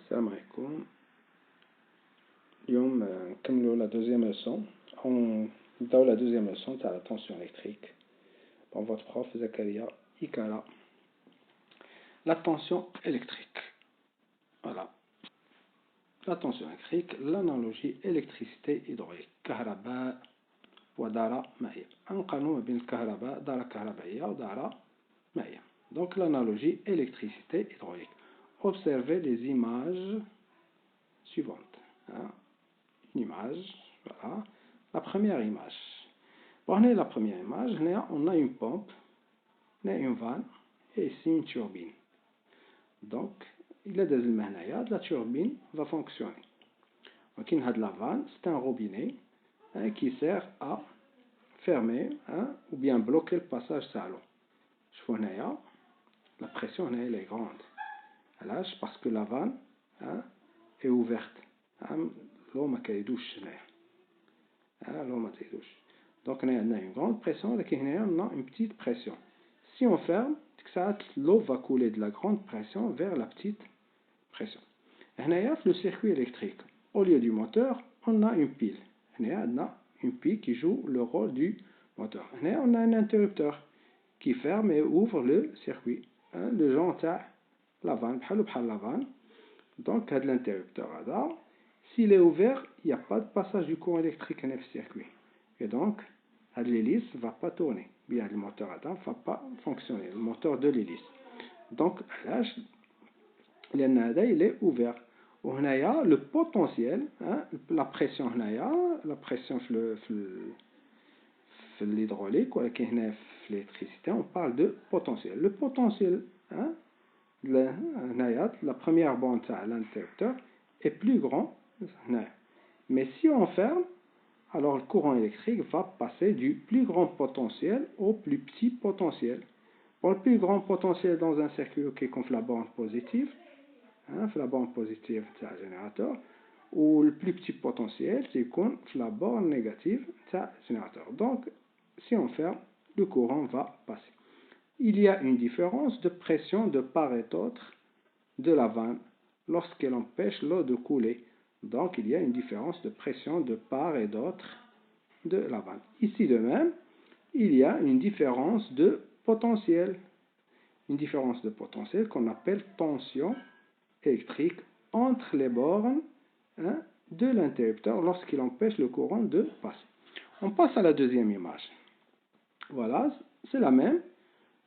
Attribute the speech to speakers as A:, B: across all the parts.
A: السلام عليكم. اليوم نكملوا la deuxième leçon. نبداو la deuxième leçon تاع la tension électrique. Bon, votre prof Zakaria Ikara. La tension électrique. Voilà. La tension électrique, l'analogie électricité hydraulique. كهرباء ودارة مائية. نقارنوا ما بين الكهرباء دارة كهربائية ودارة مائية. Donc l'analogie électricité hydraulique. Observez les images suivantes. Une image, voilà. La première image. Bon, la première image, on a une pompe, on a une vanne et ici une turbine. Donc, il y a des éléments, la turbine va fonctionner. Donc, la vanne, c'est un robinet qui sert à fermer ou bien bloquer le passage de l'eau. Je vois la pression elle est grande. Parce que la vanne est ouverte. L'eau ma كيدوش l'eau ma كيدوش. Donc on a une grande pression et on a une petite pression. Si on ferme, l'eau va couler de la grande pression vers la petite pression. Le circuit électrique, au lieu du moteur, on a une pile. On a une pile qui joue le rôle du moteur. On a un interrupteur qui ferme et ouvre le circuit. Le genre de la vanne, la vanne. Donc l'interrupteur là, s'il est ouvert, il n'y a pas de passage du courant électrique dans le circuit. Et donc, l'hélice ne va pas tourner. Bien, le moteur ne va pas fonctionner, le moteur de l'hélice. Donc, là, il est ouvert. On a le potentiel, la pression, la pression l'hydraulique, ou l'électricité, on parle de potentiel. Le potentiel, la première bande à l'interrupteur est plus grand. Mais si on ferme, alors le courant électrique va passer du plus grand potentiel au plus petit potentiel. Pour le plus grand potentiel dans un circuit qui est la bande positive, la bande positive c'est un générateur, ou le plus petit potentiel c'est la bande négative c'est un générateur. Donc, si on ferme, le courant va passer. Il y a une différence de pression de part et d'autre de la vanne lorsqu'elle empêche l'eau de couler. Donc, il y a une différence de pression de part et d'autre de la vanne. Ici de même, il y a une différence de potentiel. Une différence de potentiel qu'on appelle tension électrique entre les bornes de l'interrupteur lorsqu'il empêche le courant de passer. On passe à la deuxième image. Voilà, c'est la même.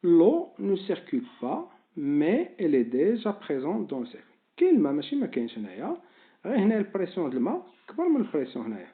A: L'eau ne circule pas, mais elle est déjà présente dans le circuit. كلمة ماشي ما كاينش هنايا غير هنا البريسيون د الماء كبر من البريسيون هنايا.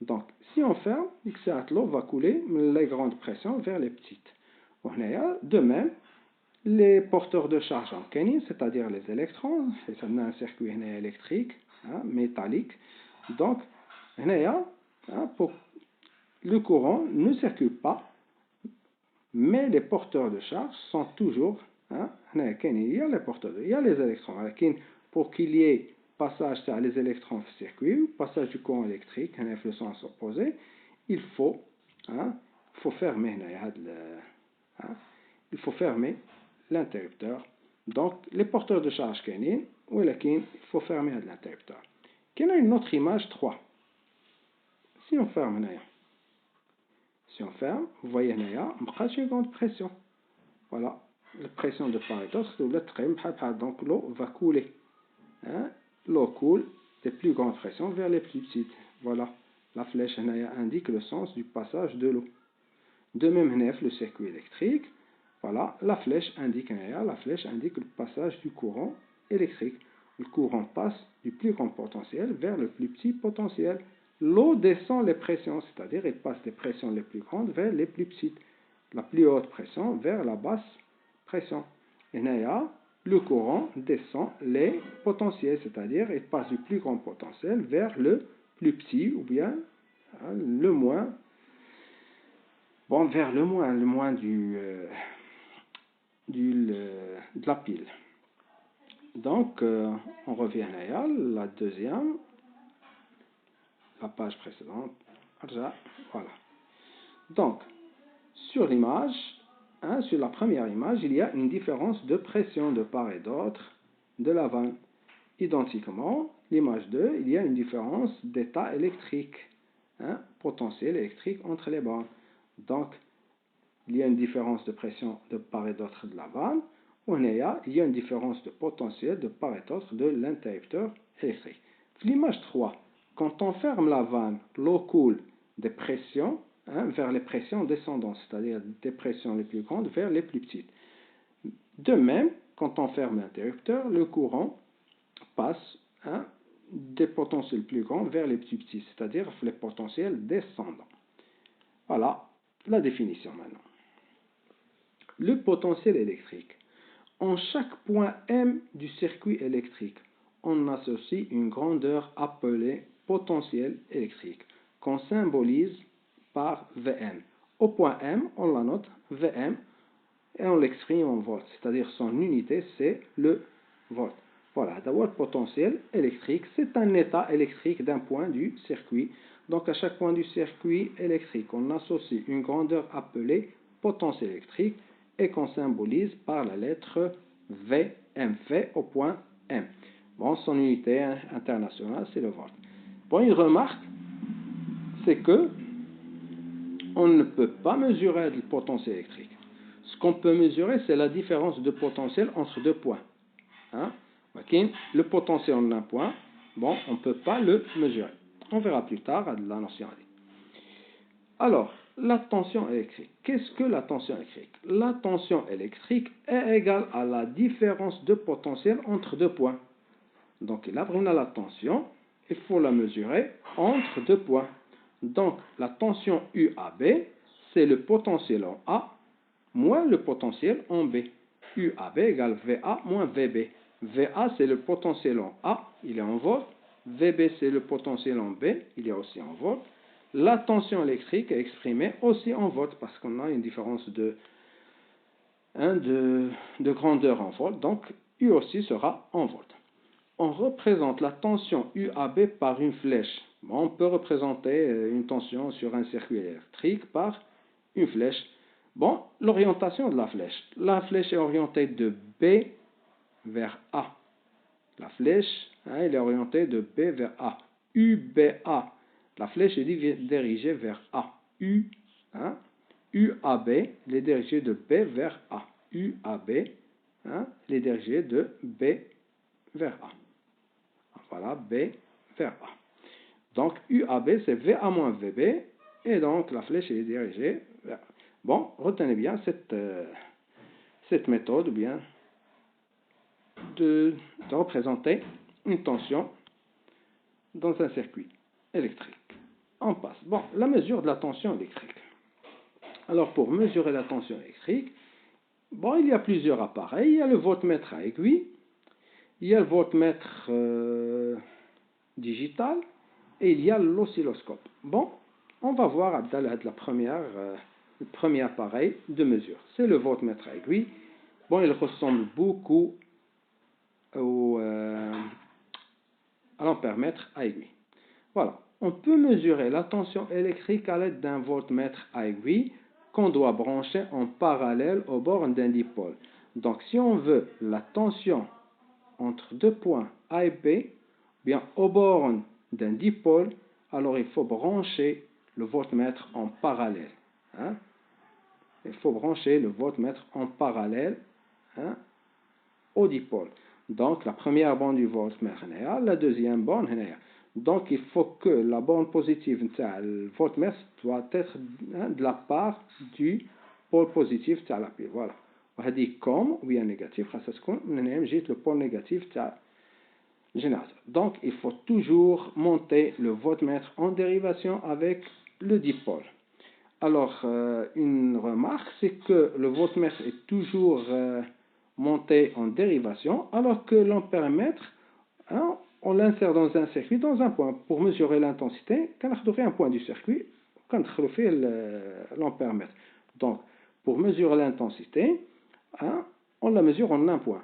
A: Donc si on ferme, l'eau va couler les grandes pressions vers les petites. وهنايا de même les porteurs de charge en كاينين, c'est-à-dire les électrons, c'est un circuit هنايا électrique métallique. Donc هنايا pour le courant ne circule pas, mais les porteurs de charge sont toujours il y a les porteurs, il y a les électrons. Pour qu'il y ait passage des électrons au circuit, passage du courant électrique, le sens opposé, il faut fermer l'interrupteur. Donc, les porteurs de charge il faut fermer l'interrupteur. Il y a une autre image 3. Si on ferme, vous voyez une grande pression. Voilà, la pression de part et d'autre, donc l'eau va couler. L'eau coule des plus grandes pressions vers les plus petites. Voilà, la flèche indique le sens du passage de l'eau. De même, le circuit électrique, voilà, la flèche indique le passage du courant électrique. Le courant passe du plus grand potentiel vers le plus petit potentiel. L'eau descend les pressions, c'est-à-dire elle passe des pressions les plus grandes vers les plus petites. La plus haute pression vers la basse pression. Et le courant descend les potentiels, c'est-à-dire il passe du plus grand potentiel vers le plus petit ou bien le moins. Bon, vers le moins de la pile. Donc, on revient à la deuxième, la page précédente. Voilà. Donc, sur l'image, sur la première image, il y a une différence de pression de part et d'autre de la vanne. identiquement, l'image 2, il y a une différence d'état électrique, potentiel électrique entre les bornes. Donc, il y a une différence de pression de part et d'autre de la vanne. Il y a une différence de potentiel de part et d'autre de l'interrupteur électrique. L'image 3, quand on ferme la vanne, l'eau coule des pressions vers les pressions descendantes, c'est-à-dire des pressions les plus grandes vers les plus petites. De même, quand on ferme l'interrupteur, le courant passe des potentiels plus grands vers les plus petits, c'est-à-dire les potentiels descendants. Voilà la définition maintenant. Le potentiel électrique. En chaque point M du circuit électrique, on associe une grandeur appelée potentiel électrique, qu'on symbolise par Vm. Au point M, on la note Vm et on l'exprime en volts, c'est-à-dire son unité, c'est le volt. Voilà, d'abord potentiel électrique, c'est un état électrique d'un point du circuit. Donc à chaque point du circuit électrique, on associe une grandeur appelée potentiel électrique et qu'on symbolise par la lettre Vm, V au point M. Bon, son unité internationale, c'est le volt. Bon, une remarque, c'est que on ne peut pas mesurer le potentiel électrique. Ce qu'on peut mesurer, c'est la différence de potentiel entre deux points. Le potentiel en un point, bon, on ne peut pas le mesurer. On verra plus tard la notion. Alors, la tension électrique. Qu'est-ce que la tension électrique? La tension électrique est égale à la différence de potentiel entre deux points. Donc, il a la tension, il faut la mesurer entre deux points. Donc, la tension UAB, c'est le potentiel en A moins le potentiel en B. UAB égale VA moins VB. VA, c'est le potentiel en A, il est en volts. VB, c'est le potentiel en B, il est aussi en volts. La tension électrique est exprimée aussi en volts parce qu'on a une différence de grandeur en volts. Donc, U aussi sera en volts. On représente la tension UAB par une flèche. Bon, on peut représenter une tension sur un circuit électrique par une flèche. Bon, l'orientation de la flèche. La flèche est orientée de B vers A. La flèche, elle est orientée de B vers A. UBA. La flèche est dirigée vers A. UAB, elle est dirigée de B vers A. UAB, elle est dirigée de B vers A. Voilà, B vers A. Donc, UAB, c'est VA moins VB, et donc la flèche est dirigée vers A. Bon, retenez bien cette méthode, bien, de représenter une tension dans un circuit électrique. On passe. Bon, la mesure de la tension électrique. Alors, pour mesurer la tension électrique, bon, il y a plusieurs appareils. Il y a le voltmètre à aiguille, il y a le voltmètre digital, et il y a l'oscilloscope. Bon, on va voir le premier appareil de mesure. C'est le voltmètre à aiguille. Bon, il ressemble beaucoup à l'ampèremètre à aiguille. Voilà. On peut mesurer la tension électrique à l'aide d'un voltmètre à aiguille qu'on doit brancher en parallèle aux bornes d'un dipôle. Donc, si on veut la tension entre deux points A et B, bien aux bornes d'un dipôle, alors il faut brancher le voltmètre en parallèle. Il faut brancher le voltmètre en parallèle au dipôle. Donc la première borne du voltmètre, la deuxième borne. Donc il faut que la borne positive du voltmètre doit être de la part du pôle positif de la pile. Voilà. Comme ou bien négatif, le pôle négatif générateur. Donc il faut toujours monter le voltmètre en dérivation avec le dipôle. Alors une remarque, c'est que le voltmètre est toujours monté en dérivation, alors que l'ampèremètre, on l'insère dans un circuit, dans un point, pour mesurer l'intensité, quand on a un point du circuit, quand on fait l'ampèremètre. Donc, pour mesurer l'intensité, on la mesure en un point.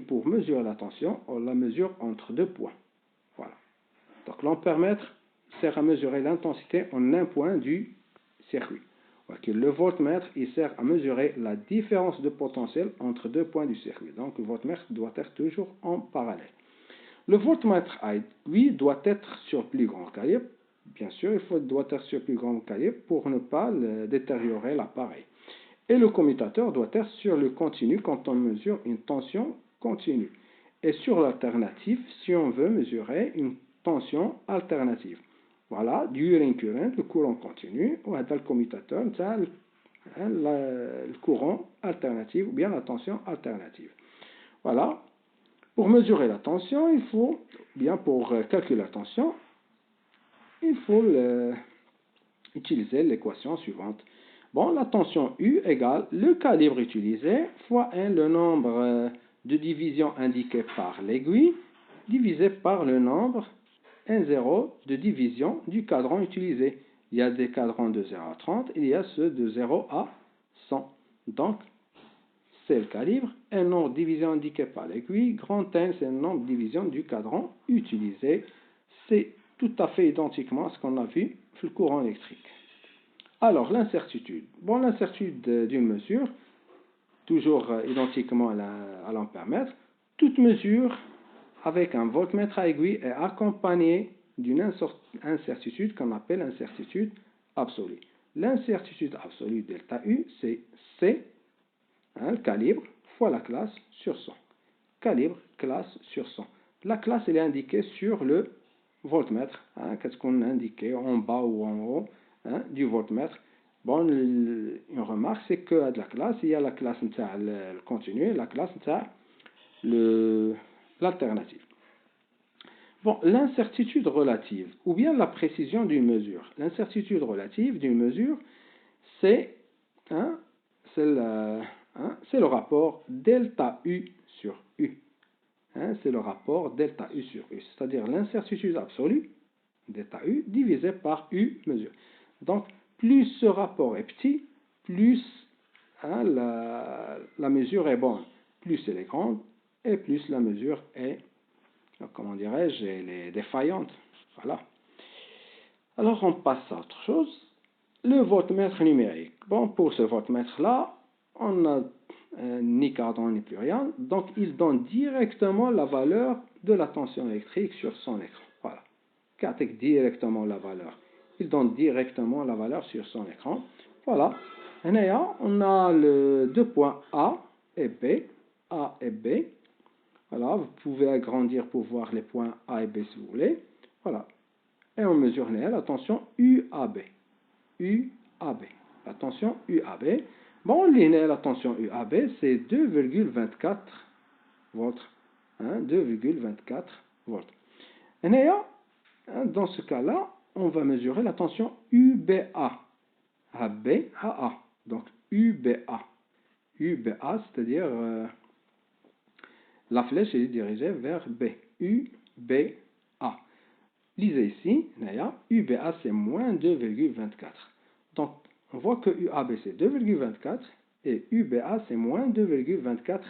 A: Pour mesurer la tension, on la mesure entre deux points. Voilà. Donc, l'ampèremètre sert à mesurer l'intensité en un point du circuit. Le voltmètre, il sert à mesurer la différence de potentiel entre deux points du circuit. Donc, le voltmètre doit être toujours en parallèle. Le voltmètre aiguille doit être sur plus grand calibre. Bien sûr, doit être sur plus grand calibre pour ne pas détériorer l'appareil. Et le commutateur doit être sur le continu quand on mesure une tension continue. Et sur l'alternative, si on veut mesurer une tension alternative. Voilà, during current, le courant continu, ou le commutateur, le courant alternatif, ou bien la tension alternative. Voilà. Pour mesurer la tension, il faut, bien pour calculer la tension, il faut utiliser l'équation suivante. Bon, la tension U égale le calibre utilisé fois 1, le nombre de divisions indiquées par l'aiguille, divisé par le nombre 1,0 de division du cadran utilisé. Il y a des cadrans de 0 à 30, il y a ceux de 0 à 100. Donc, c'est le calibre, et le nombre de divisions indiqué par l'aiguille, grand N, c'est le nombre de divisions du cadran utilisé. C'est tout à fait identiquement à ce qu'on a vu sur le courant électrique. Alors, l'incertitude. Bon, l'incertitude d'une mesure, toujours identiquement à l'ampèremètre, toute mesure avec un voltmètre à aiguille est accompagnée d'une incertitude qu'on appelle incertitude absolue. L'incertitude absolue delta U, c'est C, le calibre, fois la classe sur 100. Calibre, classe sur 100. La classe, elle est indiquée sur le voltmètre. Qu'est-ce qu'on a indiqué en bas ou en haut du voltmètre. Bon, une remarque, c'est que de la classe, il y a la classe le continu et la classe l'alternative. Bon, l'incertitude relative, ou bien la précision d'une mesure. L'incertitude relative d'une mesure, c'est le rapport delta U sur U. C'est le rapport delta U sur U, c'est-à-dire l'incertitude absolue, delta U, divisé par U mesure. Donc, plus ce rapport est petit, plus la mesure est bonne. Plus elle est grande, et plus la mesure est, comment dirais-je, elle est défaillante. Voilà. Alors, on passe à autre chose. Le voltmètre numérique. Bon, pour ce voltmètre-là, on n'a ni cadran ni plus rien. Donc, il donne directement la valeur de la tension électrique sur son écran. Voilà. Qu'attaque directement la valeur. Il donne directement la valeur sur son écran. Voilà. Et là, on a les deux points A et B. A et B. Voilà. Vous pouvez agrandir pour voir les points A et B si vous voulez. Voilà. Et on mesure la tension UAB. UAB. La tension UAB. Bon, la tension UAB, c'est 2,24 volts. 2,24 volts. Et là, dans ce cas-là, on va mesurer la tension UBA. AB à A. Donc, UBA. UBA, c'est-à-dire la flèche est dirigée vers B. UBA. Lisez ici, UBA c'est moins 2,24. Donc, on voit que UAB c'est 2,24 et UBA c'est moins 2,24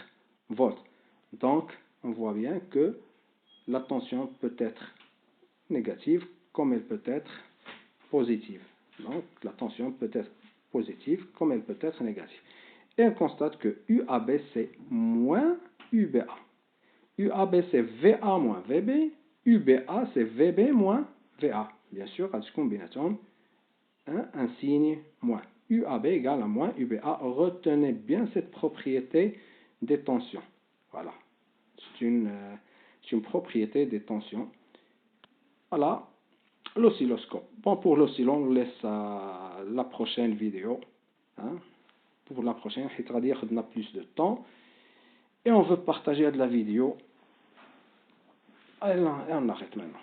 A: volts. Donc, on voit bien que la tension peut être négative comme elle peut être positive. Donc, la tension peut être positive comme elle peut être négative. Et on constate que UAB c'est moins UBA. UAB c'est VA moins VB. UBA, c'est VB moins VA. Bien sûr, à cette combinaison, un signe moins. UAB égale à moins UBA. Retenez bien cette propriété des tensions. Voilà. C'est une propriété des tensions. Voilà. L'oscilloscope. Bon, pour l'oscillon, on laisse à la prochaine vidéo. Pour la prochaine, c'est-à-dire qu'on a plus de temps. Et on veut partager de la vidéo. Et on arrête maintenant.